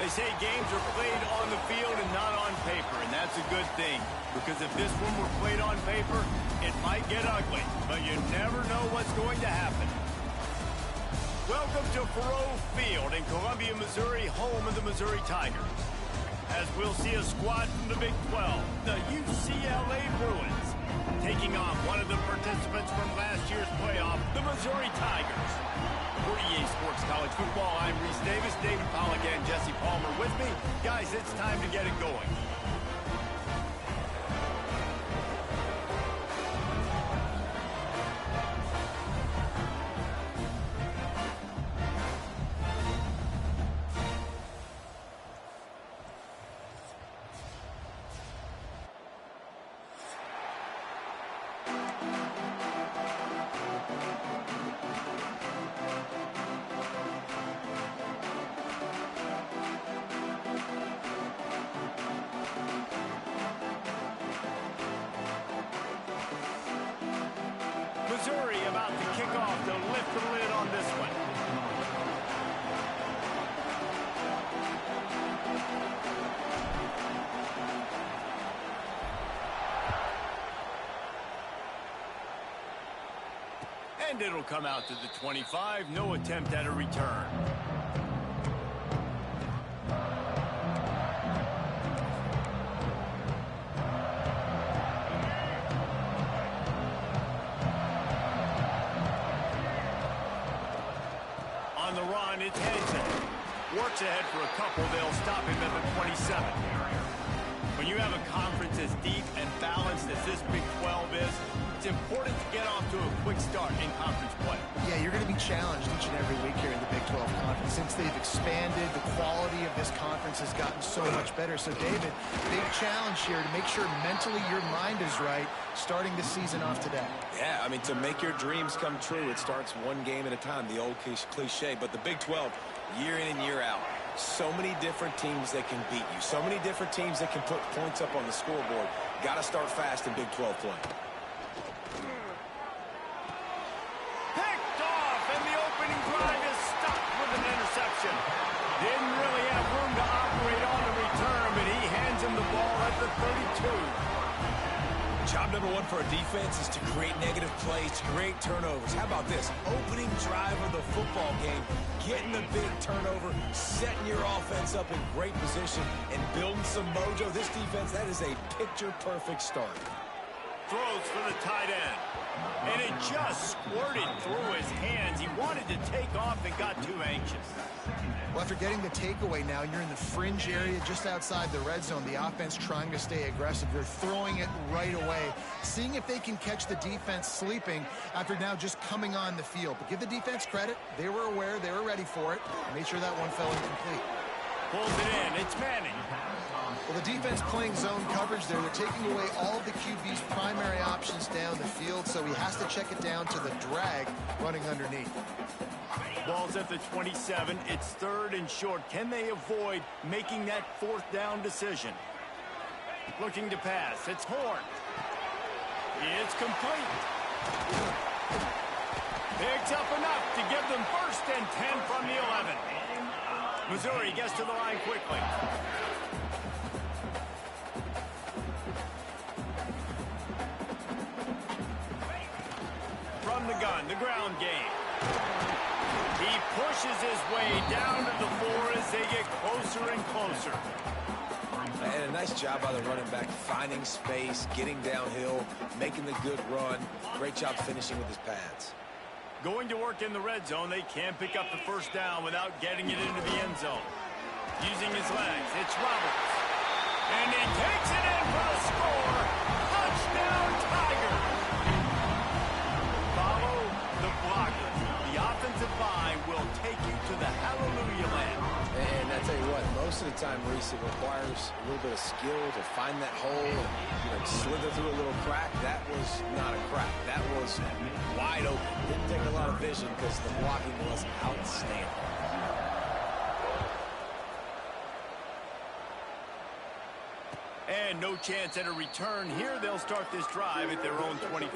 They say games are played on the field and not on paper, and that's a good thing. Because if this one were played on paper, it might get ugly. But you never know what's going to happen. Welcome to Faurot Field in Columbia, Missouri, home of the Missouri Tigers. As we'll see a squad from the Big 12, the UCLA Bruins, taking on one of the participants from last year's playoff, the Missouri Tigers. For EA Sports College Football, I'm Reese Davis, David Pollack, and Jesse Palmer with me. Guys, it's time to get it going. Missouri about to kick off to lift the lid on this one. And it'll come out to the 25. No attempt at a return. On the run, it's Henson. Works ahead for a couple. They'll stop him at the 27. When you have a conference as deep and balanced as this Big 12 is, it's important to get off to a quick start in conference play. Yeah, you're going to be challenged each and every week here in the Big 12 Conference. Since they've expanded, the quality of this conference has gotten so much better. So, David, big challenge here to make sure mentally your mind is right starting the season off today. Yeah, I mean, to make your dreams come true, it starts one game at a time, the old cliche. But the Big 12, year in and year out, so many different teams that can beat you, so many different teams that can put points up on the scoreboard. Got to start fast in Big 12 play. Picked off, and the opening drive is stopped with an interception. Didn't really have room to operate on the return, but he hands him the ball at the 32. Job number one for a defense is to create negative plays, to create turnovers. How about this? Opening drive of the football game, getting the big turnover, setting your offense up in great position, and building some mojo. This defense, that is a picture-perfect start. Throws for the tight end. And it just squirted through his hands. He wanted to take off and got too anxious. Well, after getting the takeaway now, you're in the fringe area just outside the red zone. The offense trying to stay aggressive. They're throwing it right away, seeing if they can catch the defense sleeping after now just coming on the field. But give the defense credit. They were aware. They were ready for it. Made sure that one fell incomplete. Pulls it in. It's Manning. Well, the defense playing zone coverage there. They're taking away all of the QB's primary options down the field, so he has to check it down to the drag running underneath. Ball's at the 27. It's third and short. Can they avoid making that fourth down decision? Looking to pass. It's Horn. It's complete. Picks up enough to give them first and 10 from the 11. Missouri gets to the line quickly. From the gun, the ground game. He pushes his way down to the floor as they get closer and closer. And a nice job by the running back, finding space, getting downhill, making the good run. Great job finishing with his pads. Going to work in the red zone, they can't pick up the first down without getting it into the end zone. Using his legs, it's Roberts. And he takes it in for the score. Touchdown, Tigers. Follow the blocker. The offensive line will take you to the hallelujah land. And I tell you what, most of the time, Reese, it requires a little bit of skill to find that hole and slither through a little crack. That was not a crack. That was wide open. Didn't take a lot of vision because the blocking was outstanding. And no chance at a return here. They'll start this drive at their own 25.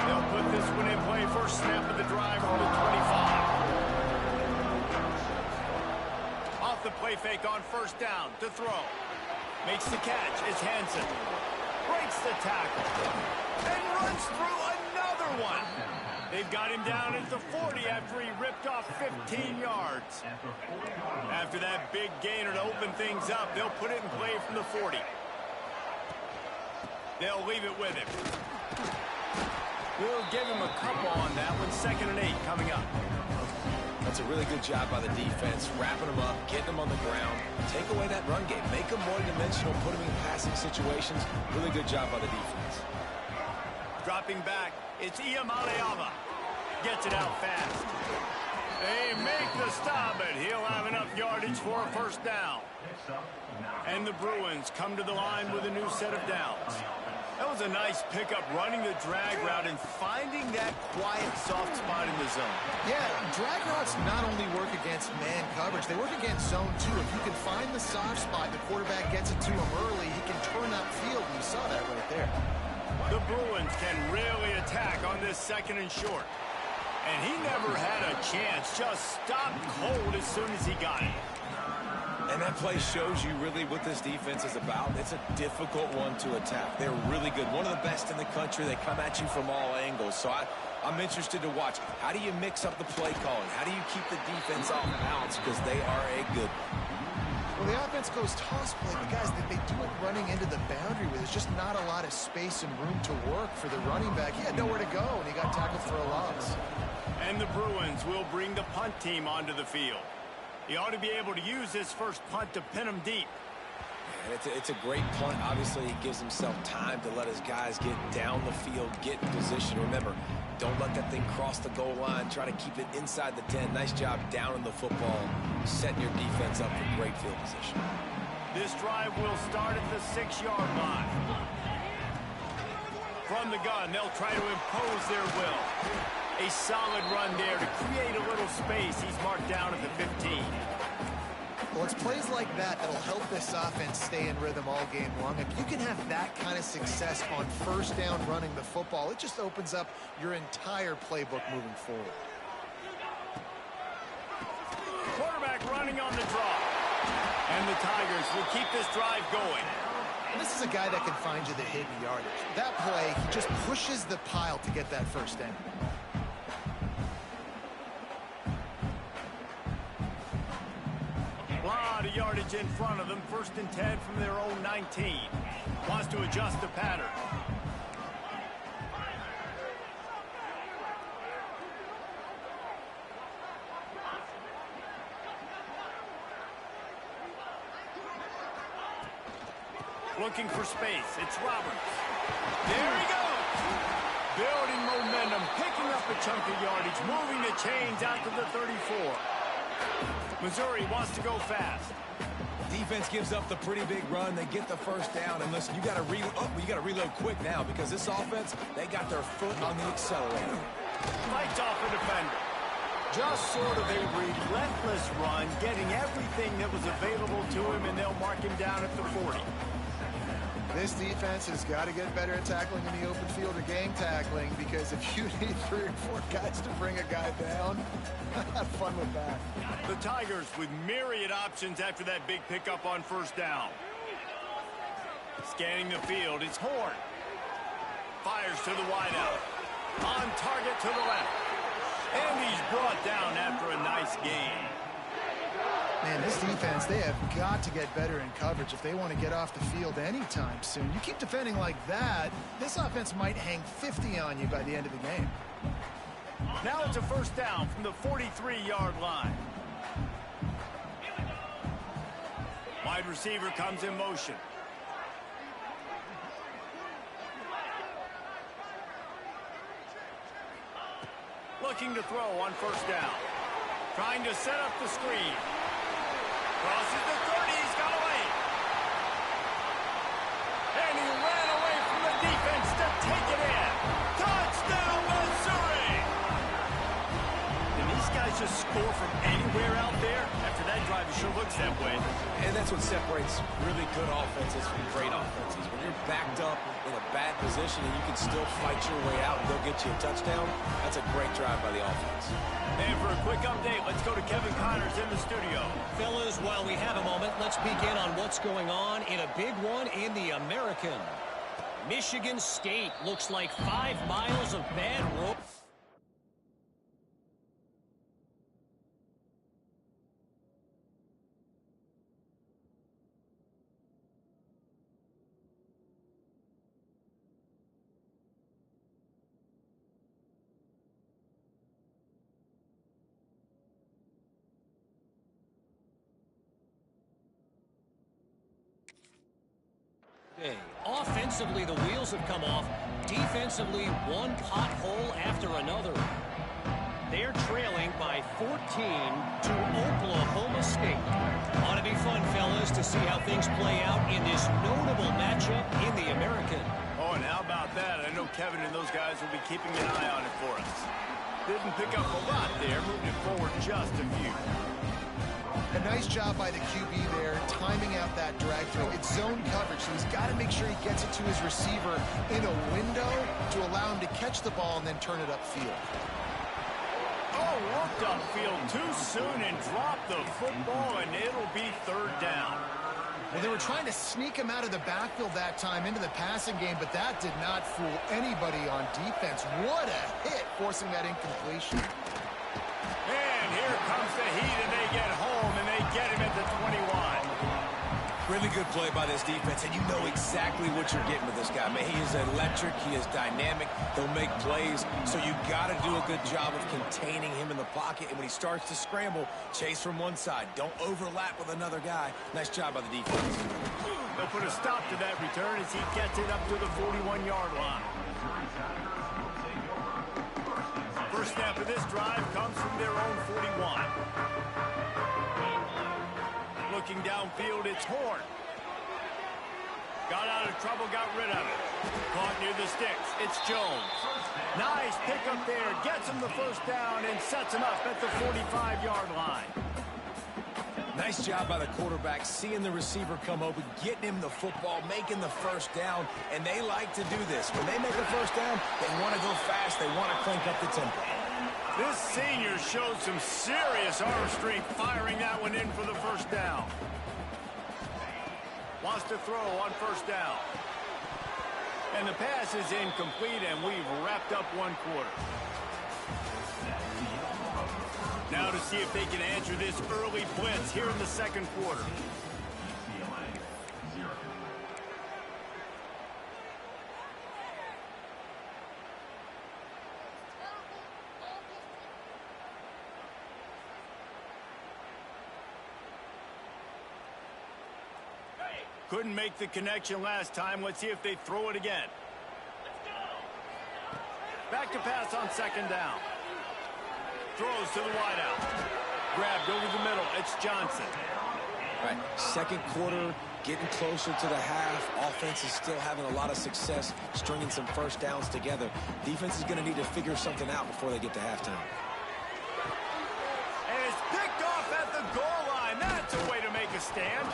They'll put this one in play. First snap of the drive from the 25. off the play fake on first down to throw. Makes the catch. It's Hansen. Breaks the tackle. And runs through another one. They've got him down at the 40 after he ripped off 15 yards. After that big gainer to open things up, they'll put it in play from the 40. They'll leave it with him. We'll give him a couple on that one. 2nd and 8 coming up. That's a really good job by the defense, wrapping them up, getting them on the ground. Take away that run game. Make them more dimensional, put them in passing situations. Really good job by the defense. Dropping back, it's Iamaleava. Gets it out fast. They make the stop, but he'll have enough yardage for a first down. And the Bruins come to the line with a new set of downs. That was a nice pickup, running the drag route and finding that quiet, soft spot in the zone. Yeah, drag routes not only work against man coverage, they work against zone too. If you can find the soft spot, the quarterback gets it to him early, he can turn upfield, and you saw that right there. The Bruins can really attack on this 2nd and short. And he never had a chance, just stopped cold as soon as he got it. And that play shows you really what this defense is about. It's a difficult one to attack. They're really good. One of the best in the country. They come at you from all angles. So I'm interested to watch. How do you mix up the play calling? How do you keep the defense off balance? Because they are a good one. Well, the offense goes toss play, but guys, they do it running into the boundary where there's just not a lot of space and room to work for the running back. He had nowhere to go, and he got tackled for a loss. And the Bruins will bring the punt team onto the field. He ought to be able to use this first punt to pin him deep. And it's a great punt. Obviously, he gives himself time to let his guys get down the field, get in position. Remember, don't let that thing cross the goal line. Try to keep it inside the 10. Nice job down in the football, setting your defense up for great field position. This drive will start at the 6-yard line. From the gun, they'll try to impose their will. A solid run there to create a little space. He's marked down at the 15. Well, it's plays like that that'll help this offense stay in rhythm all game long. If you can have that kind of success on first down running the football, it just opens up your entire playbook moving forward. Quarterback running on the draw. And the Tigers will keep this drive going. And this is a guy that can find you the hidden yardage. That play, he just pushes the pile to get that first down. Lot of yardage in front of them. 1st and 10 from their own 19. Wants to adjust the pattern. Looking for space. It's Roberts. There he goes. Building momentum, picking up a chunk of yardage, moving the chains out to the 34. Missouri wants to go fast. Defense gives up the pretty big run. They get the first down. And listen, you got to reload quick now because this offense, they got their foot on the accelerator. Fights off a defender. Just sort of a relentless run, getting everything that was available to him, and they'll mark him down at the 40. This defense has got to get better at tackling in the open field or gang tackling, because if you need 3 or 4 guys to bring a guy down, have fun with that. The Tigers with myriad options after that big pickup on first down. Scanning the field, it's Horn. Fires to the wideout. On target to the left. And he's brought down after a nice gain. Man, this defense, they have got to get better in coverage if they want to get off the field anytime soon. You keep defending like that, this offense might hang 50 on you by the end of the game. Now it's a first down from the 43-yard line. Wide receiver comes in motion. Looking to throw on first down. Trying to set up the screen. Crosses the 30, he's got away. And he ran away from the defense to take it in. Touchdown, Missouri! And these guys just score from anywhere out there? After that drive, it sure looks that way. And that's what separates really good offenses from great offenses. When you're backed up in a bad position and you can still fight your way out and they'll get you a touchdown, that's a great drive by the offense. And for a quick update, let's go to Kevin Connors in the studio. Fellas, while we have a moment, let's begin on what's going on in a big one in the American. Michigan State looks like 5 miles of bad road. Offensively, the wheels have come off. Defensively, one pothole after another. They're trailing by 14 to Oklahoma State. Ought to be fun, fellas, to see how things play out in this notable matchup in the American. Oh, and how about that? I know Kevin and those guys will be keeping an eye on it for us. Didn't pick up a lot there, moving it forward just a few. A nice job by the QB there, timing out that drag throw. It's zone coverage, so he's got to make sure he gets it to his receiver in a window to allow him to catch the ball and then turn it upfield. Oh, looked upfield too soon and dropped the football, and it'll be third down. Well, they were trying to sneak him out of the backfield that time into the passing game, but that did not fool anybody on defense. What a hit, forcing that incompletion. And here comes the heat, and they get home, and they get him at the 21. Really good play by this defense, and you know exactly what you're getting with this guy. Man, he is electric. He is dynamic. He'll make plays, so you got to do a good job of containing him in the pocket. And when he starts to scramble, chase from one side. Don't overlap with another guy. Nice job by the defense. They'll put a stop to that return as he gets it up to the 41-yard line. First snap of this drive comes from their own 41. Looking downfield, it's Horn. Got out of trouble, got rid of it. Caught near the sticks, it's Jones. Nice pickup there, gets him the first down and sets him up at the 45-yard line. Nice job by the quarterback, seeing the receiver come open, getting him the football, making the first down, and they like to do this. When they make a first down, they want to go fast, they want to crank up the tempo. This senior showed some serious arm strength firing that one in for the first down. Wants to throw on first down. And the pass is incomplete, and we've wrapped up one quarter. Now to see if they can answer this early blitz here in the second quarter. Couldn't make the connection last time. Let's see if they throw it again. Back to pass on second down. Throws to the wideout. Grabbed over the middle. It's Johnson. All right, second quarter, getting closer to the half. Offense is still having a lot of success stringing some first downs together. Defense is going to need to figure something out before they get to halftime. And it's picked off at the goal line. That's a way to make a stand.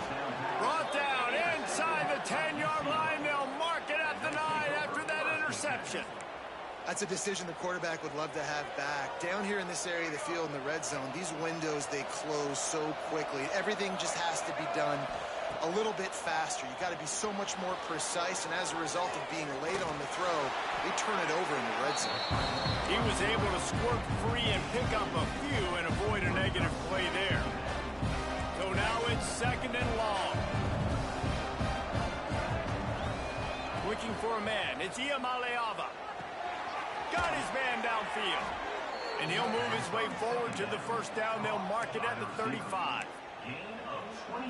Brought down inside the 10-yard line. They'll mark it at the 9 after that interception. That's a decision the quarterback would love to have back. Down here in this area of the field in the red zone, these windows, they close so quickly. Everything just has to be done a little bit faster. You got to be so much more precise, and as a result of being late on the throw, they turn it over in the red zone. He was able to squirt free and pick up a few and avoid a negative play there. So now it's second and long. Looking for a man. It's Iamaleava. Got his man downfield. And he'll move his way forward to the first down. They'll mark it at the 35.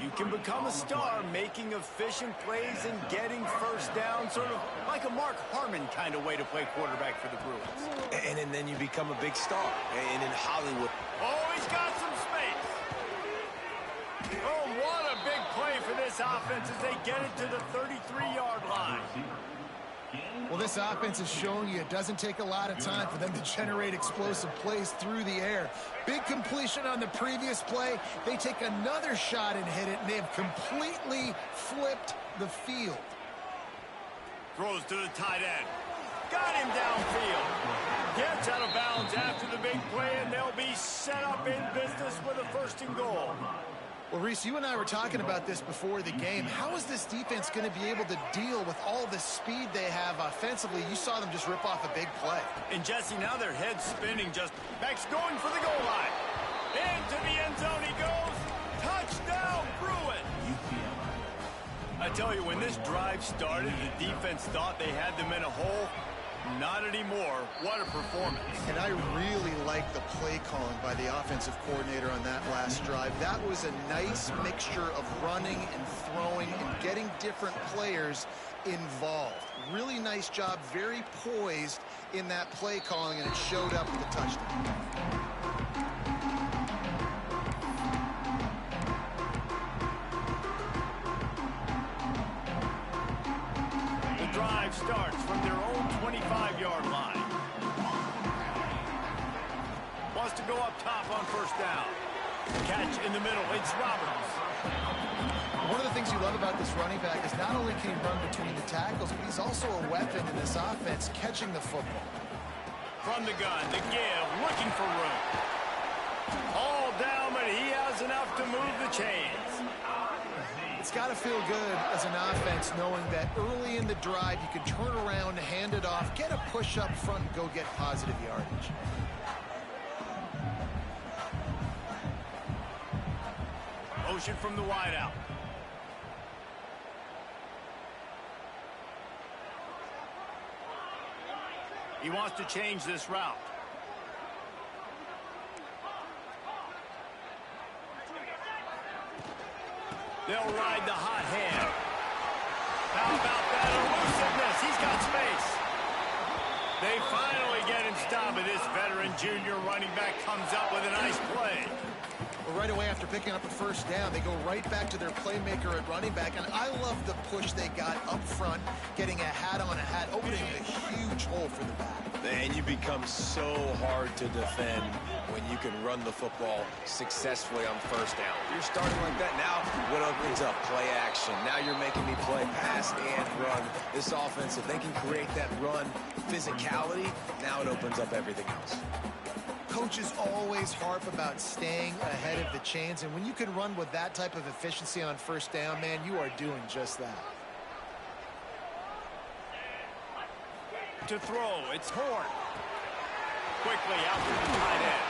You can become a star making efficient plays and getting first down, sort of like a Mark Harmon kind of way to play quarterback for the Bruins. And then you become a big star. And in Hollywood. Oh, he's got some space. Oh, what a big play for this offense as they get it to the 33-yard line. Well, Well, this offense is showing you it doesn't take a lot of time for them to generate explosive plays through the air. Big completion on the previous play. They take another shot and hit it, and they have completely flipped the field. Throws to the tight end. Got him downfield. Gets out of bounds after the big play, and they'll be set up in business with a 1st and goal. Well, Reese, you and I were talking about this before the game. How is this defense going to be able to deal with all the speed they have offensively? You saw them just rip off a big play. And Jesse, now their head's spinning. Just Max going for the goal line. Into the end zone he goes. Touchdown, Bruin. I tell you, when this drive started, the defense thought they had them in a hole. Not anymore. What a performance. And I really like the play calling by the offensive coordinator on that last drive. That was a nice mixture of running and throwing and getting different players involved. Really nice job, very poised in that play calling, and it showed up with the touchdown. Drive starts from their own 25-yard line. Wants to go up top on 1st down. Catch in the middle. It's Roberts. One of the things you love about this running back is not only can he run between the tackles, but he's also a weapon in this offense, catching the football. From the gun, the give, looking for room. All down, but he has enough to move the chains. It's got to feel good as an offense knowing that early in the drive you can turn around, hand it off, get a push up front, and go get positive yardage. Motion from the wideout. He wants to change this route. They'll ride the hot hand. How about that elusiveness? He's got space. They finally get him stopped, but this veteran junior running back comes up with a nice play. Well, right away after picking up a 1st down, they go right back to their playmaker at running back, and I love the push they got up front, getting a hat on a hat, opening a huge hole for the back. And you become so hard to defend when you can run the football successfully on 1st down. You're starting like that now, what opens up? Play action. Now you're making me play pass and run. This offense, if they can create that run physicality, now it opens up everything else. Coaches always harp about staying ahead of the chains, and when you can run with that type of efficiency on 1st down, man, you are doing just that. To throw, it's Horn. Quickly out to the tight end.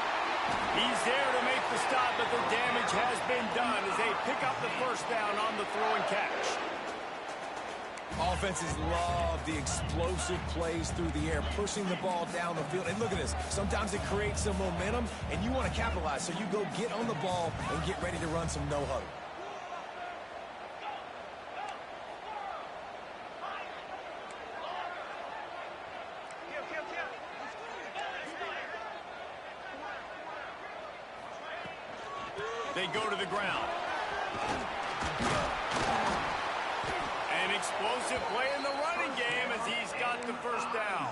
He's there to make the stop, but the damage has been done as they pick up the 1st down on the throw and catch. Offenses love the explosive plays through the air, pushing the ball down the field. And look at this. Sometimes it creates some momentum, and you want to capitalize. So you go get on the ball and get ready to run some no-huddle. They go to the ground. An explosive play in the running game as he's got the 1st down.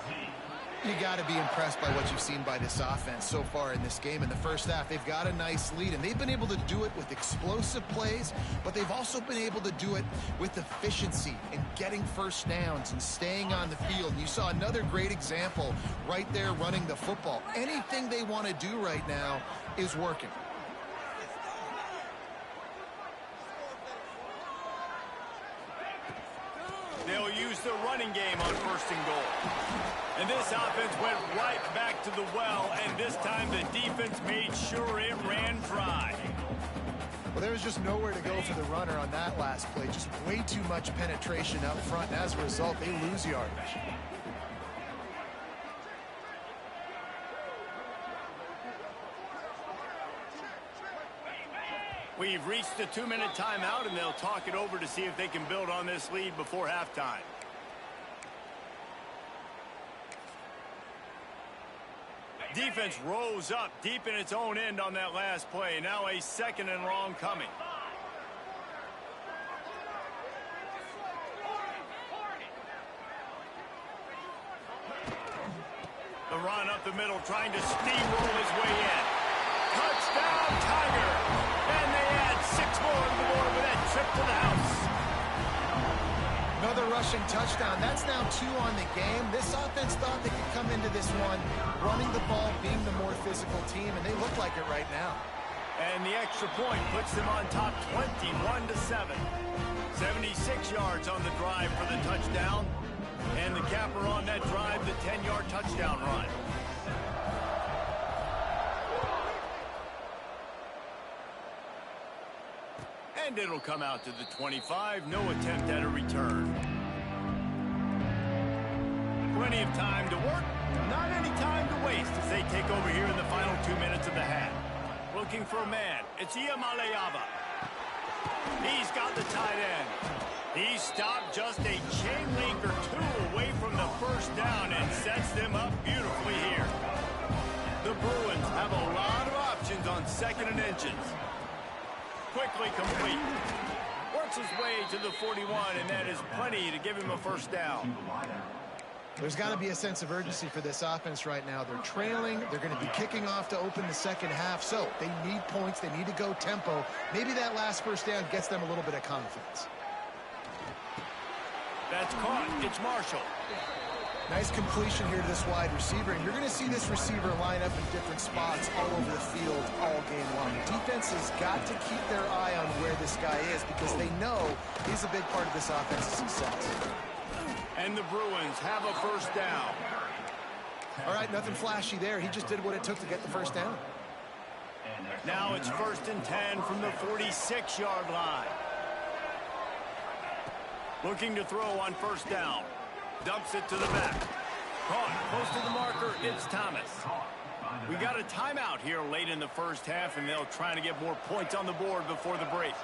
You got to be impressed by what you've seen by this offense so far in this game. In the 1st half, they've got a nice lead, and they've been able to do it with explosive plays, but they've also been able to do it with efficiency and getting 1st downs and staying on the field. And you saw another great example right there running the football. Anything they want to do right now is working. They'll use the running game on 1st and goal. And this offense went right back to the well, and this time the defense made sure it ran dry. Well, there was just nowhere to go for the runner on that last play. Just way too much penetration up front, and as a result, they lose yardage. We've reached the 2-minute timeout, and they'll talk it over to see if they can build on this lead before halftime. Defense rose up deep in its own end on that last play. Now a 2nd and long coming. run up the middle, trying to steamroll his way in. Touchdown, Tiger! And they add 6 more to the board with that trip to the house. Another rushing touchdown. That's now 2 on the game. This offense thought they could come into this one running the ball, being the more physical team, and they look like it right now. And the extra point puts them on top 21-7. 76 yards on the drive for the touchdown. And the capper on that drive, the 10-yard touchdown run. And it'll come out to the 25. No attempt at a return. Plenty of time to work. Not any time to waste as they take over here in the final 2 minutes of the half. Looking for a man. It's Iamaleava. He's got the tight end. He stopped just a chain link or 2 away from the first down and sets them up beautifully here. The Bruins have a lot of options on 2nd and inches. Quickly complete. Works his way to the 41, and that is plenty to give him a first down. There's got to be a sense of urgency for this offense right now. They're trailing. They're going to be kicking off to open the second half, so they need points. They need to go tempo. Maybe that last first down gets them a little bit of confidence. That's caught. It's Marshall. Nice completion here to this wide receiver, and you're going to see this receiver line up in different spots all over the field all game long. The defense has got to keep their eye on where this guy is because they know he's a big part of this offense's success. And the Bruins have a first down. All right, nothing flashy there. He just did what it took to get the first down. Now it's 1st and 10 from the 46-yard line. Looking to throw on first down. Dumps it to the back. Caught close to the marker. It's Thomas. We got a timeout here late in the first half, and they'll try to get more points on the board before the break.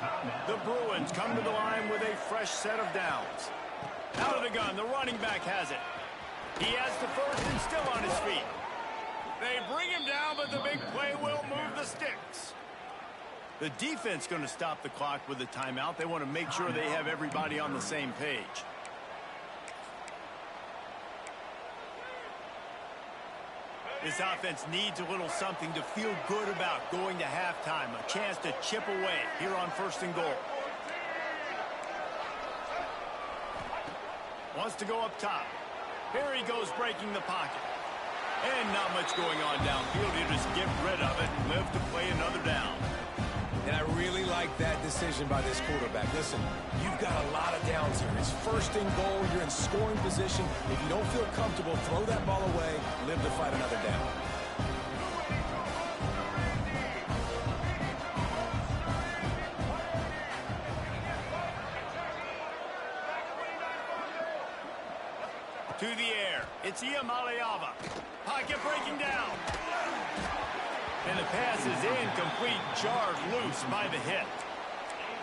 The Bruins come to the line with a fresh set of downs. Out of the gun, the running back has it. He has the first and still on his feet. They bring him down, but the big play will move the sticks. The defense going to stop the clock with a timeout. They want to make sure they have everybody on the same page. This offense needs a little something to feel good about going to halftime. A chance to chip away here on 1st and goal. Wants to go up top. Here he goes breaking the pocket. And not much going on downfield. You just get rid of it and live to play another down. And I really like that decision by this quarterback. Listen, you've got a lot of downs here. It's 1st and goal. You're in scoring position. If you don't feel comfortable, throw that ball away. Live to fight another down. To the air. It's Iamaleava. Pocket breaking down. And the pass is incomplete, jarred loose by the hit.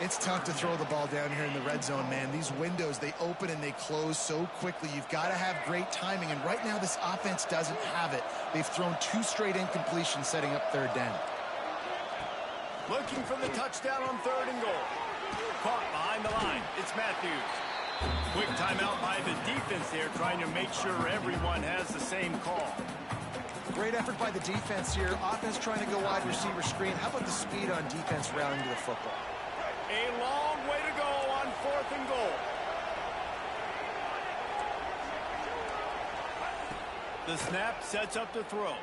It's tough to throw the ball down here in the red zone, man. These windows, they open and they close so quickly. You've got to have great timing, and right now this offense doesn't have it. They've thrown 2 straight incompletions setting up 3rd down. Looking for the touchdown on 3rd and goal. Caught behind the line. It's Matthews. Quick timeout by the defense there, trying to make sure everyone has the same call. Great effort by the defense here. Offense trying to go wide receiver screen. How about the speed on defense rallying to the football? A long way to go on 4th and goal. The snap sets up the throw.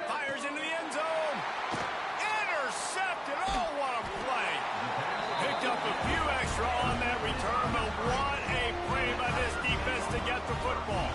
Fires into the end zone. Intercepted. Oh, what a play. Picked up a few extra on that return, but what a play by this defense to get the football.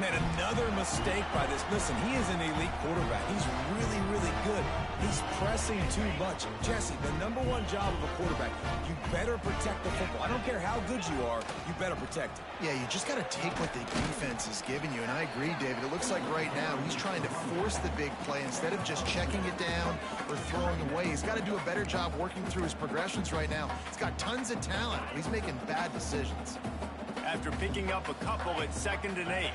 Man, another mistake by this. Listen, he is an elite quarterback. He's really, really good. He's pressing too much. Jesse, the #1 job of a quarterback, you better protect the football. I don't care how good you are, you better protect it. Yeah, you just got to take what the defense is giving you, and I agree, David. It looks like right now he's trying to force the big play instead of just checking it down or throwing away. He's got to do a better job working through his progressions right now. He's got tons of talent. He's making bad decisions. After picking up a couple at 2nd and 8.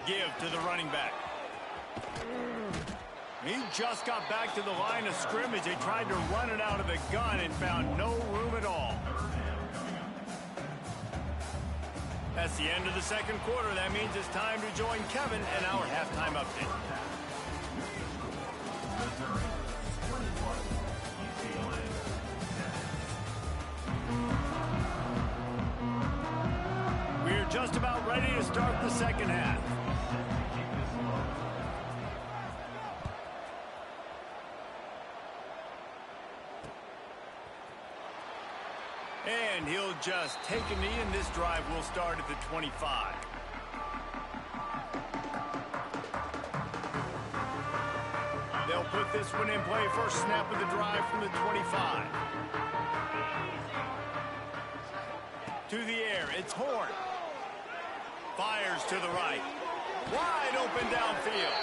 Give to the running back. He just got back to the line of scrimmage. They tried to run it out of the gun and found no room at all. That's the end of the second quarter. That means it's time to join Kevin and our halftime update. We're just about ready to start the second half. And he'll just take a knee, and this drive will start at the 25. They'll put this one in play. First snap of the drive from the 25. To the air, it's Horn. Fires to the right. Wide open downfield.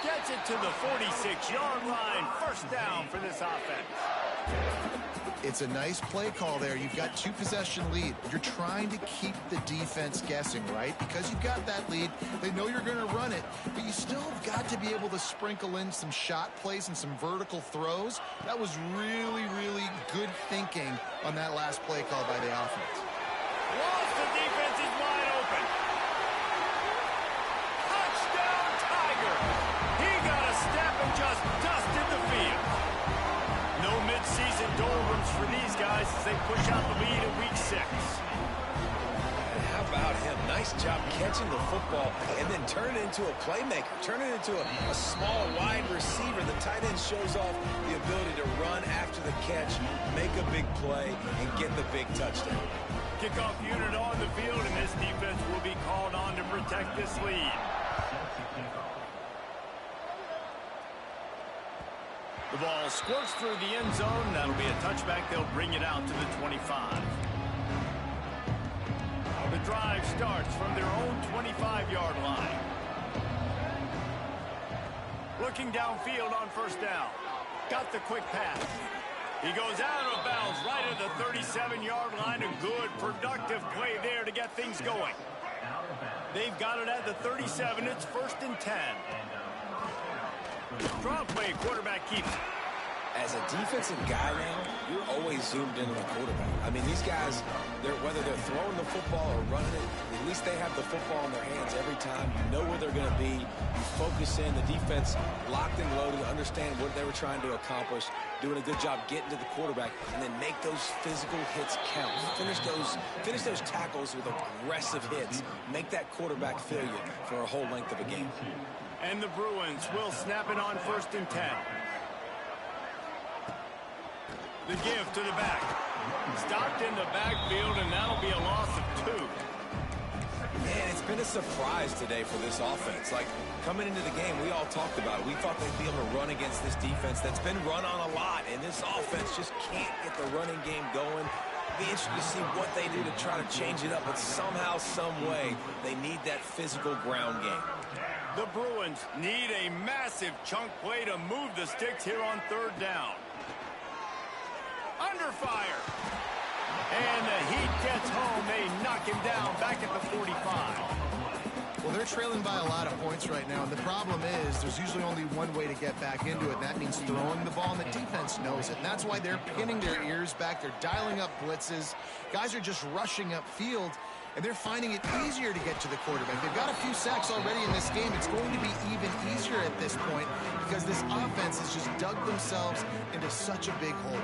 Gets it to the 46-yard line. First down for this offense. It's a nice play call there. You've got 2-possession lead. You're trying to keep the defense guessing, right? Because you've got that lead. They know you're going to run it, but you still have got to be able to sprinkle in some shot plays and some vertical throws. That was really, really good thinking on that last play call by the offense. Lost the defense is wide open. Touchdown, Tiger. He got a step and just dusted the field. No midseason doldrums for these guys as they push out the lead in week 6. How about him? Nice job catching the football and then turn it into a playmaker. Turn it into a small wide receiver. The tight end shows off the ability to run after the catch, make a big play, and get the big touchdown. Kickoff unit on the field, and this defense will be called on to protect this lead. The ball squirts through the end zone. That'll be a touchback. They'll bring it out to the 25. The drive starts from their own 25-yard line. Looking downfield on first down. Got the quick pass. He goes out of bounds right at the 37-yard line. A good, productive play there to get things going. They've got it at the 37. It's 1st and 10. Draw play, quarterback keeps it. As a defensive guy now, you're always zoomed into the quarterback. I mean, these guys, whether they're throwing the football or running it, at least they have the football in their hands every time. You know where they're going to be. You focus in. The defense locked and loaded, understand what they were trying to accomplish, doing a good job getting to the quarterback, and then make those physical hits count. Finish those tackles with aggressive hits. Make that quarterback feel you for a whole length of a game. And the Bruins will snap it on 1st and 10. The give to the back. Stopped in the backfield, and that'll be a loss of 2. Man, it's been a surprise today for this offense. Like, coming into the game, we all talked about it. We thought they'd be able to run against this defense that's been run on a lot, and this offense just can't get the running game going. Be interested to see what they do to try to change it up, but somehow, some way, they need that physical ground game. The Bruins need a massive chunk play to move the sticks here on 3rd down. Under fire. And the Heat gets home. They knock him down back at the 45. Well, they're trailing by a lot of points right now, and the problem is there's usually only one way to get back into it, and that means throwing the ball, and the defense knows it. And that's why they're pinning their ears back. They're dialing up blitzes. Guys are just rushing upfield, and they're finding it easier to get to the quarterback. They've got a few sacks already in this game. It's going to be even easier at this point because this offense has just dug themselves into such a big hole.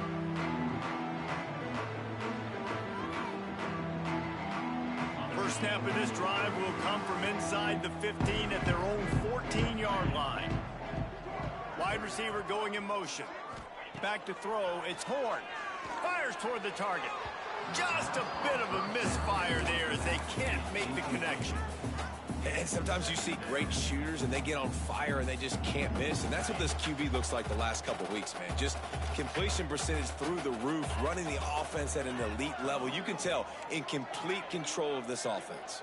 First snap of this drive will come from inside the 15 at their own 14-yard line. Wide receiver going in motion. Back to throw. It's Horn. Fires toward the target. Just a bit of a misfire there as they can't make the connection. And sometimes you see great shooters and they get on fire and they just can't miss. And that's what this QB looks like the last couple weeks, man. Just completion percentage through the roof, running the offense at an elite level. You can tell in complete control of this offense.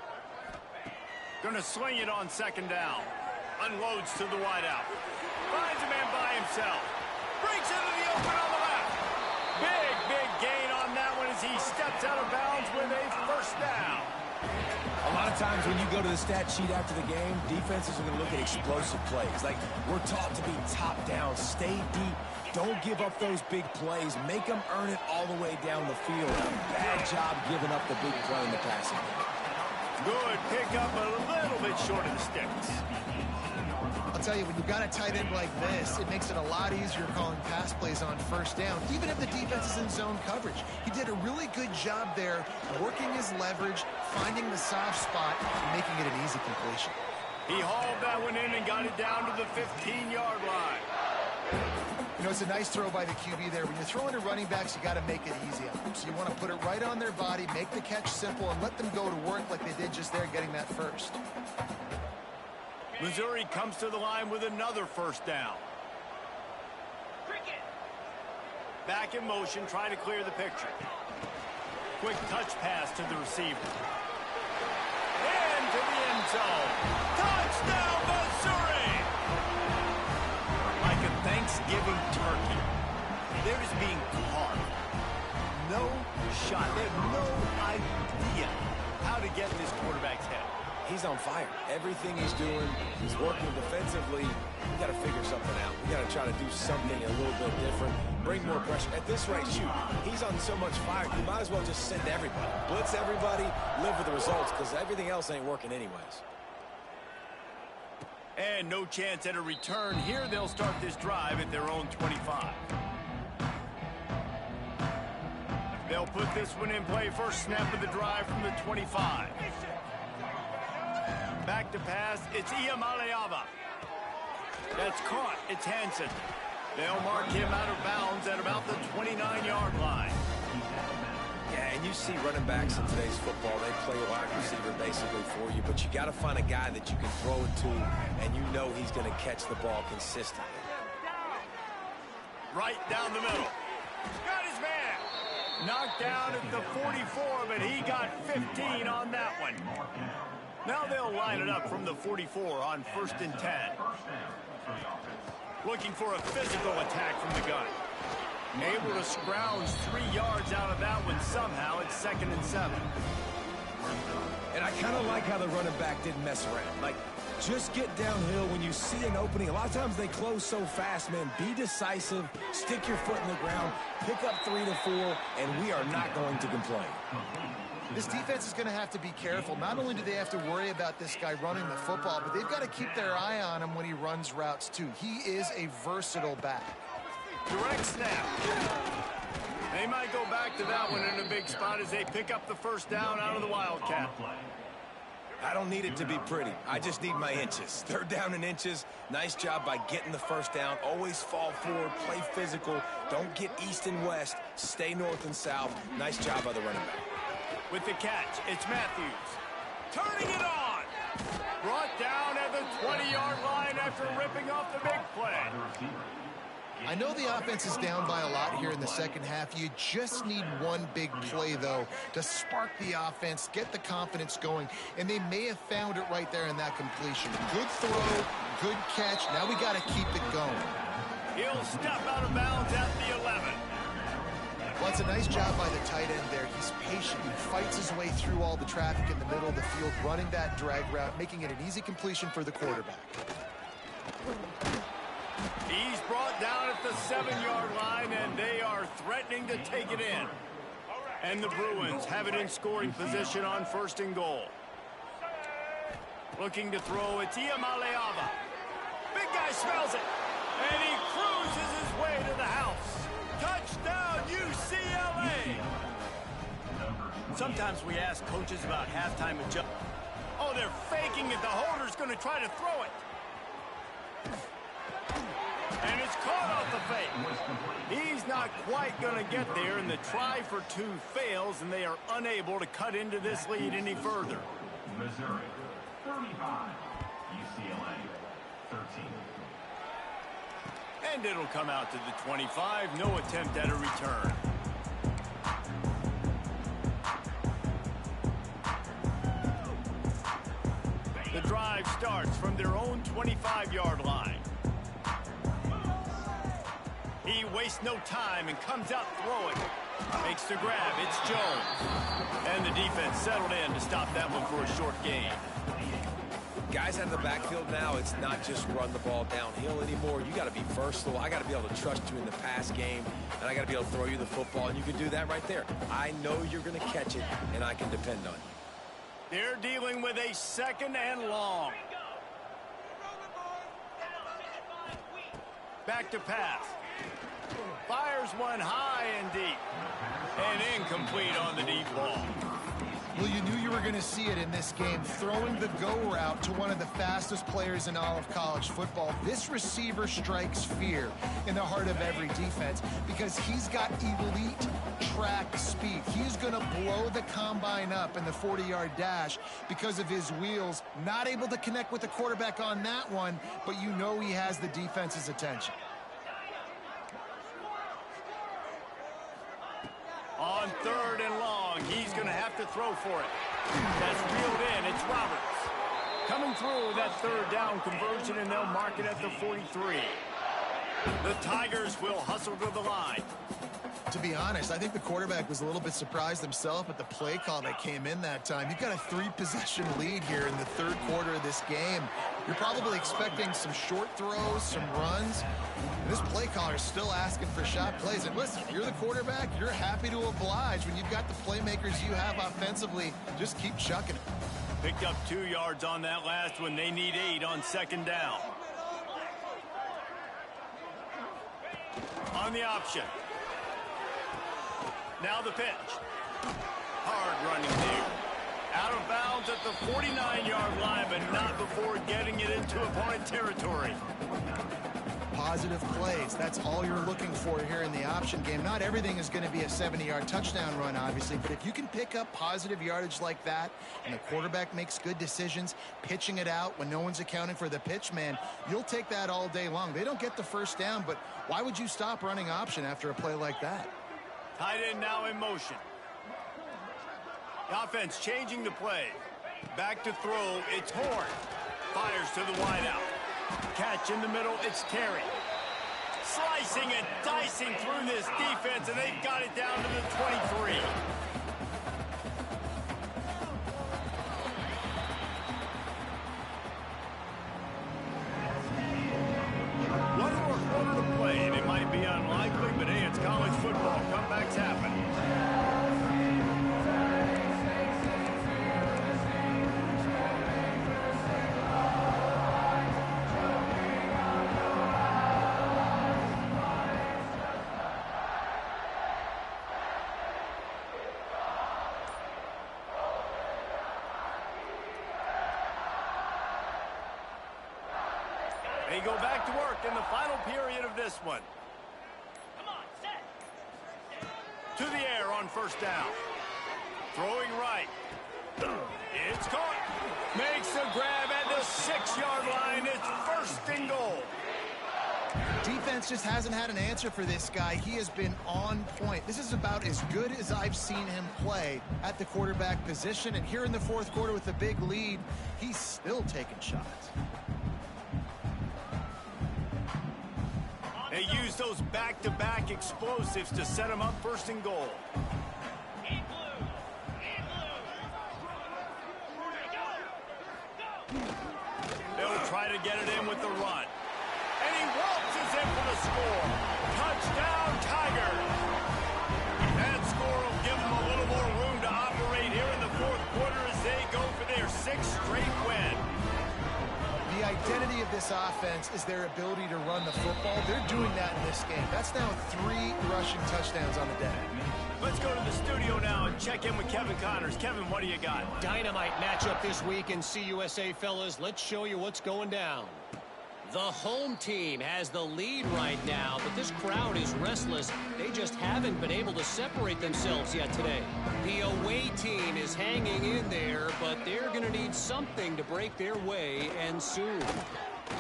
Gonna swing it on 2nd down. Unloads to the wideout. Finds a man by himself. Breaks into the open on the left. Big gain on that one as he steps out of bounds with a 1st down. A lot of times when you go to the stat sheet after the game, defenses are going to look at explosive plays. Like, we're taught to be top down, stay deep, don't give up those big plays, make them earn it all the way down the field. Bad job giving up the big play in the passing. Good pickup, a little bit short of the sticks. I'll tell you, when you've got a tight end like this, it makes it a lot easier calling pass plays on first down, even if the defense is in zone coverage. He did a really good job there, working his leverage, finding the soft spot, and making it an easy completion. He hauled that one in and got it down to the 15-yard line. You know, it's a nice throw by the QB there. When you're throwing to running backs, you got to make it easy on them. So you want to put it right on their body, make the catch simple, and let them go to work like they did just there, getting that first. Missouri comes to the line with another first down. Back in motion, trying to clear the picture. Quick touch pass to the receiver. Into the end zone. Touchdown, Missouri! Like a Thanksgiving turkey. They're just being carved. No shot. They have no idea how to get in this quarterback's head. He's on fire. Everything he's doing, he's working defensively. We got to figure something out. We got to try to do something a little bit different. Bring more pressure. At this rate, shoot, he's on so much fire, you might as well just send everybody. Blitz everybody, live with the results, because everything else ain't working anyways. And no chance at a return. Here they'll start this drive at their own 25. They'll put this one in play. First snap of the drive from the 25. Back to pass. It's Iamaleava. That's caught. It's Hansen. They'll mark him out of bounds at about the 29-yard line. Yeah, and you see running backs in today's football, they play wide receiver basically for you, but you got to find a guy that you can throw it to, and you know he's going to catch the ball consistently. Right down the middle. Got his man. Knocked down at the 44, but he got 15 on that one. Now they'll line it up from the 44 on 1st and 10. Looking for a physical attack from the gun. Able to scrounge 3 yards out of that one somehow. It's 2nd and 7. And I kind of like how the running back didn't mess around. Like, just get downhill when you see an opening. A lot of times they close so fast, man. Be decisive, stick your foot in the ground, pick up 3 to 4, and we are not going to complain. This defense is going to have to be careful. Not only do they have to worry about this guy running the football, but they've got to keep their eye on him when he runs routes, too. He is a versatile back. Direct snap. They might go back to that one in a big spot as they pick up the first down out of the Wildcat. I don't need it to be pretty. I just need my inches. 3rd down in inches. Nice job by getting the first down. Always fall forward, play physical. Don't get east and west. Stay north and south. Nice job by the running back. With the catch, it's Matthews. Turning it on. Brought down at the 20-yard line after ripping off the big play. I know the offense is down by a lot here in the second half. You just need one big play, though, to spark the offense, get the confidence going, and they may have found it right there in that completion. Good throw, good catch. Now we got to keep it going. He'll step out of bounds at the 11. Well, it's a nice job by the tight end there. He's patient. He fights his way through all the traffic in the middle of the field, running that drag route, making it an easy completion for the quarterback. He's brought down at the 7-yard line, and they are threatening to take it in. And the Bruins have it in scoring position on 1st and goal. Looking to throw, it's Iamaleava. Big guy smells it, and he cruises his way to the house. Touchdown, UCLA! Sometimes we ask coaches about halftime adjustment. Oh, they're faking it. The holder's going to try to throw it. And it's caught off the fake. He's not quite going to get there, and the try for 2 fails, and they are unable to cut into this lead any further. Missouri, 35. UCLA, 13. And it'll come out to the 25. No attempt at a return. The drive starts from their own 25-yard line. He wastes no time and comes out throwing. Makes the grab. It's Jones. And the defense settled in to stop that one for a short gain. Guys out of the backfield now, it's not just run the ball downhill anymore. You got to be versatile. I got to be able to trust you in the pass game, and I got to be able to throw you the football, and you can do that right there. I know you're going to catch it, and I can depend on you. They're dealing with a 2nd and long. Back to pass. Fires one high and deep. And incomplete on the deep ball. Well, you knew you were going to see it in this game. Throwing the go route to one of the fastest players in all of college football. This receiver strikes fear in the heart of every defense because he's got elite track speed. He's going to blow the combine up in the 40-yard dash because of his wheels. Not able to connect with the quarterback on that one, but you know he has the defense's attention. On 3rd and long, he's going to have to throw for it. That's reeled in. It's Roberts. Coming through that 3rd down conversion, and they'll mark it at the 43. The Tigers will hustle to the line. To be honest, I think the quarterback was a little bit surprised himself at the play call that came in that time. You've got a 3-possession lead here in the 3rd quarter of this game. You're probably expecting some short throws, some runs. This play caller is still asking for shot plays. And listen, you're the quarterback. You're happy to oblige. When you've got the playmakers you have offensively, just keep chucking it. Picked up 2 yards on that last one. They need 8 on 2nd down. On the option. Now the pitch. Hard running there. Out of bounds at the 49-yard line, but not before getting it into opponent territory. Positive plays. That's all you're looking for here in the option game. Not everything is going to be a 70-yard touchdown run, obviously, but if you can pick up positive yardage like that and the quarterback makes good decisions, pitching it out when no one's accounting for the pitch, man, you'll take that all day long. They don't get the first down, but why would you stop running option after a play like that? Tight end now in motion. The offense changing the play. Back to throw. It's Horn. Fires to the wideout. Catch in the middle. It's Terry. Slicing and dicing through this defense, and they've got it down to the 23. One more quarter to play, and it might be unlikely, but hey, it's college football. Comebacks happen. They go back to work in the final period of this one. Come on, set. To the air on 1st down. Throwing right. It's caught. Makes the grab at the 6-yard line. It's 1st and goal. Defense just hasn't had an answer for this guy. He has been on point. This is about as good as I've seen him play at the quarterback position. And here in the 4th quarter with a big lead, he's still taking shots. They use those back-to-back explosives to set them up 1st and goal. They'll try to get it in with the run. And he waltzes in for the score. Touchdown, Tigers. That score will give them a little more room to operate here in the 4th quarter as they go for their 6th straight win. The identity of this offense is their ability to run the football. They're doing that in this game. That's now 3 rushing touchdowns on the day. Let's go to the studio now and check in with Kevin Connors. Kevin, what do you got? Dynamite matchup this week in CUSA, fellas. Let's show you what's going down. The home team has the lead right now, but this crowd is restless. They just haven't been able to separate themselves yet today. The away team is hanging in there, but they're going to need something to break their way, and soon.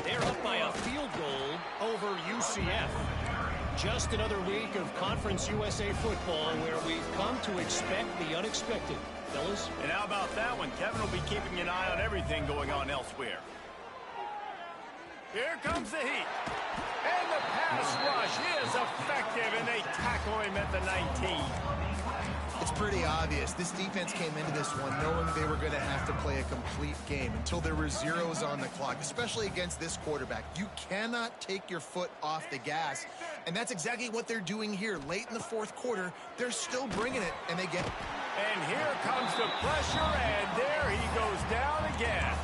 They're up by a field goal over UCF. Just another week of Conference USA football where we've come to expect the unexpected. Fellas? And how about that one? Kevin will be keeping an eye on everything going on elsewhere. Here comes the heat. And the pass rush is effective, and they tackle him at the 19. It's pretty obvious. This defense came into this one knowing they were going to have to play a complete game until there were zeros on the clock, especially against this quarterback. You cannot take your foot off the gas, and that's exactly what they're doing here. Late in the fourth quarter, they're still bringing it, and they get it. And here comes the pressure, and there he goes down again.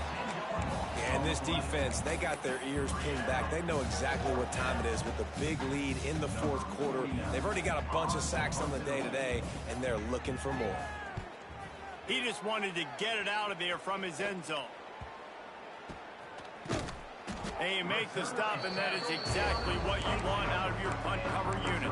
And this defense, they got their ears pinned back. They know exactly what time it is with the big lead in the fourth quarter. They've already got a bunch of sacks on the day today, and they're looking for more. He just wanted to get it out of there from his end zone. And you make the stop, and that is exactly what you want out of your punt cover unit.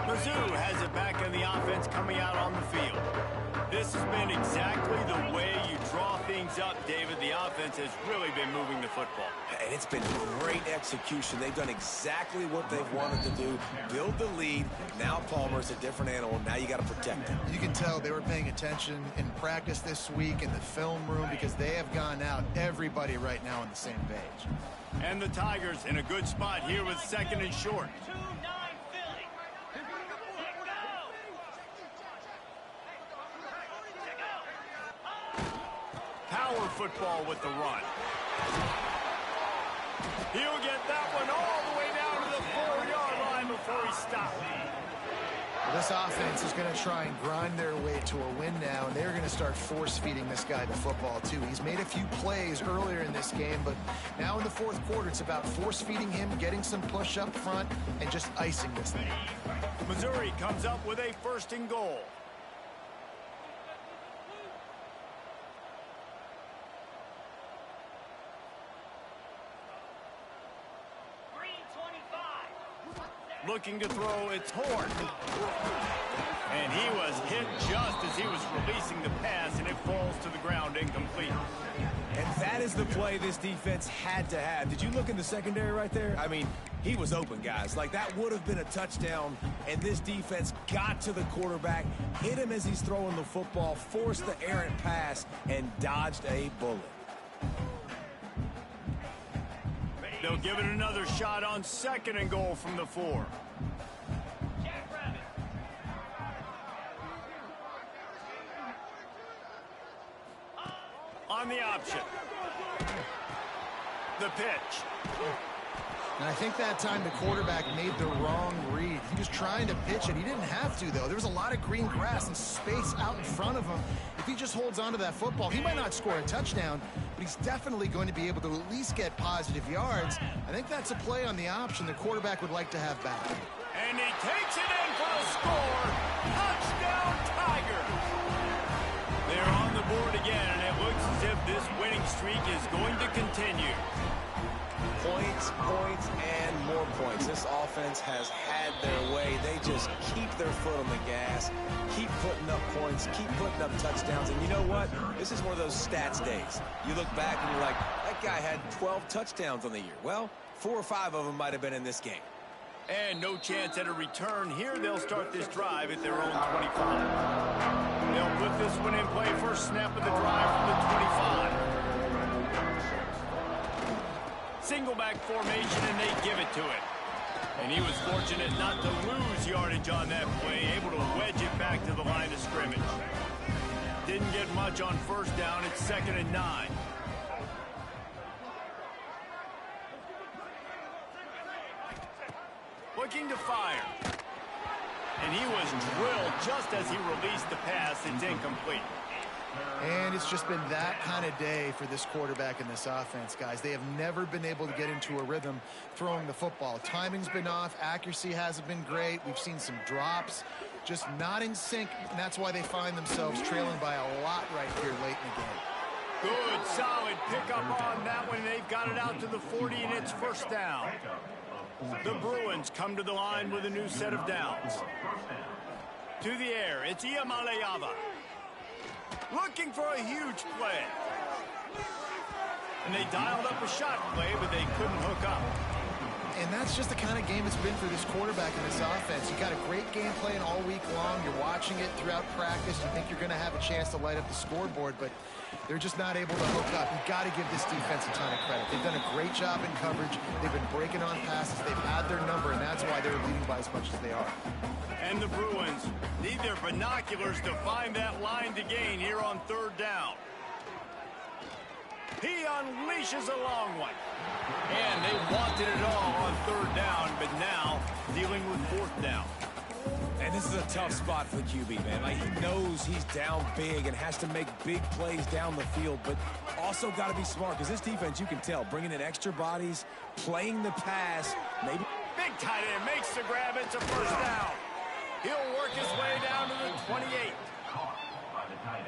Mizzou has it back in the offense coming out on the field. This has been exactly the way you draw things up, David. The offense has really been moving the football. And it's been great execution. They've done exactly what they've wanted to do. Build the lead. Now Palmer's a different animal. Now you got to protect him. You can tell they were paying attention in practice this week in the film room because they have gone out, everybody right now on the same page. And the Tigers in a good spot here with second and short. Power football with the run. He'll get that one all the way down to the 4-yard line before he stops. Well, this offense is going to try and grind their way to a win now, and they're going to start force-feeding this guy the football, too. He's made a few plays earlier in this game, but now in the fourth quarter, it's about force-feeding him, getting some push up front, and just icing this thing. Missouri comes up with a 1st and goal. Looking to throw, it's Horn. And he was hit just as he was releasing the pass, and it falls to the ground incomplete. And that is the play this defense had to have. Did you look in the secondary right there? I mean, he was open, guys. Like, that would have been a touchdown, and this defense got to the quarterback, hit him as he's throwing the football, forced the errant pass, and dodged a bullet. They'll give it another shot on 2nd and goal from the 4. On the option. The pitch. And I think that time the quarterback made the wrong read. He was trying to pitch it. He didn't have to, though. There was a lot of green grass and space out in front of him. If he just holds on to that football, he might not score a touchdown, but he's definitely going to be able to at least get positive yards. I think that's a play on the option the quarterback would like to have back. And he takes it in for the score. Touchdown, Tigers. They're on the board again, and it looks as if this winning streak is going to continue. Points, points, and more points. This offense has had their way. They just keep their foot on the gas, keep putting up points, keep putting up touchdowns. And you know what? This is one of those stats days. You look back and you're like, that guy had 12 touchdowns on the year. Well, 4 or 5 of them might have been in this game. And no chance at a return here. They'll start this drive at their own 25. They'll put this one in play. First snap of the drive from the 25. Single back formation, and they give it to it. And he was fortunate not to lose yardage on that play, able to wedge it back to the line of scrimmage. Didn't get much on 1st down. It's 2nd and 9. Looking to fire. And he was drilled just as he released the pass. It's incomplete. And it's just been that kind of day for this quarterback and this offense, guys. They have never been able to get into a rhythm throwing the football. Timing's been off. Accuracy hasn't been great. We've seen some drops, just not in sync, and that's why they find themselves trailing by a lot right here late in the game. Good, solid pickup on that one. They've got it out to the 40, and it's 1st down. The Bruins come to the line with a new set of downs. To the air, it's Iamaleava. Looking for a huge play. And they dialed up a shot play, but they couldn't hook up. And that's just the kind of game it's been for this quarterback and this offense. You got a great game plan all week long. You're watching it throughout practice. You think you're going to have a chance to light up the scoreboard, but they're just not able to hook up. You've got to give this defense a ton of credit. They've done a great job in coverage. They've been breaking on passes. They've had their number, and that's why they're leading by as much as they are. And the Bruins need their binoculars to find that line to gain here on third down. He unleashes a long one. And they wanted it all on third down, but now dealing with fourth down. And this is a tough spot for the QB, man. Like, he knows he's down big and has to make big plays down the field, but also got to be smart, because this defense, you can tell, bringing in extra bodies, playing the pass, maybe. Big tight end makes the grab. It's a first down. He'll work his way down to the 28.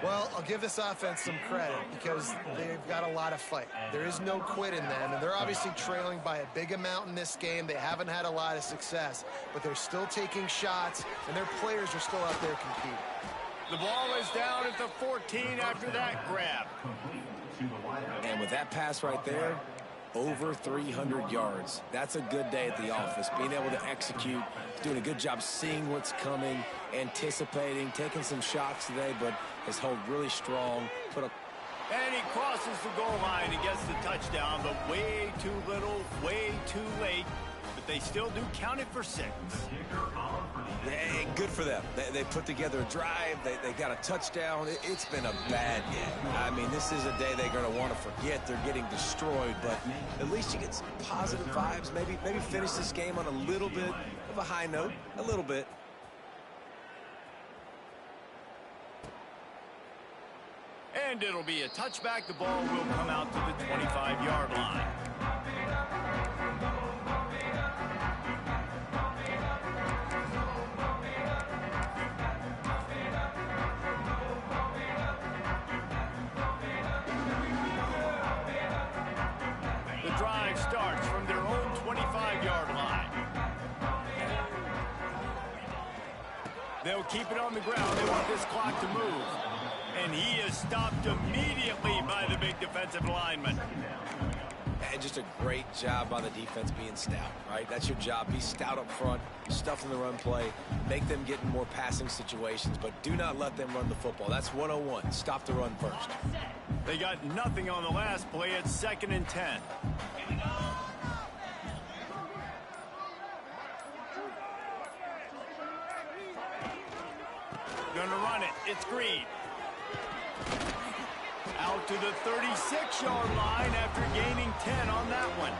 Well, I'll give this offense some credit because they've got a lot of fight. There is no quit in them, and they're obviously trailing by a big amount in this game. They haven't had a lot of success, but they're still taking shots, and their players are still out there competing. The ball is down at the 14 after that grab. And with that pass right there, over 300 yards. That's a good day at the office. Being able to execute, doing a good job seeing what's coming, anticipating, taking some shots today, but has held really strong. And he crosses the goal line and gets the touchdown, but way too little, way too late. But they still do count it for 6. Good for them. They put together a drive. They got a touchdown. It's been a bad game. I mean, this is a day they're going to want to forget. They're getting destroyed, but at least you get some positive vibes. Maybe finish this game on a little bit of a high note. A little bit. And it'll be a touchback. The ball will come out to the 25-yard line. The drive starts from their own 25-yard line. They'll keep it on the ground. They want this clock to move. And he is stopped immediately by the big defensive lineman. And just a great job by the defense being stout, right? That's your job. Be stout up front, stuff in the run play, make them get in more passing situations, but do not let them run the football. That's 101. Stop the run first. They got nothing on the last play. It's 2nd and 10. Gonna run it. It's Green. Out to the 36-yard line after gaining 10 on that one.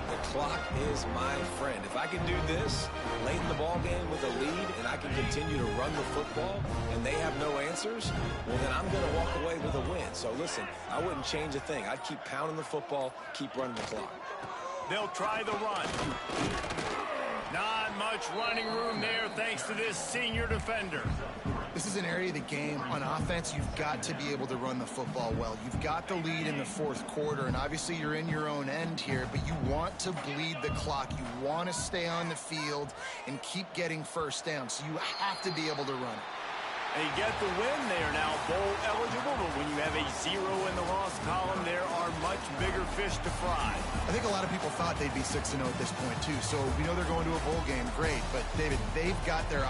The clock is my friend. If I can do this late in the ball game with a lead and I can continue to run the football and they have no answers, well, then I'm going to walk away with a win. So, listen, I wouldn't change a thing. I'd keep pounding the football, keep running the clock. They'll try the run. Not much running room there thanks to this senior defender. This is an area of the game on offense you've got to be able to run the football well. You've got the lead in the 4th quarter, and obviously you're in your own end here, but you want to bleed the clock. You want to stay on the field and keep getting first down, so you have to be able to run it. They get the win. They are now bowl eligible, but when you have a 0 in the loss column, there are much bigger fish to fry. I think a lot of people thought they'd be 6-0 at this point, too, so we know they're going to a bowl game. Great, but, David, they've got their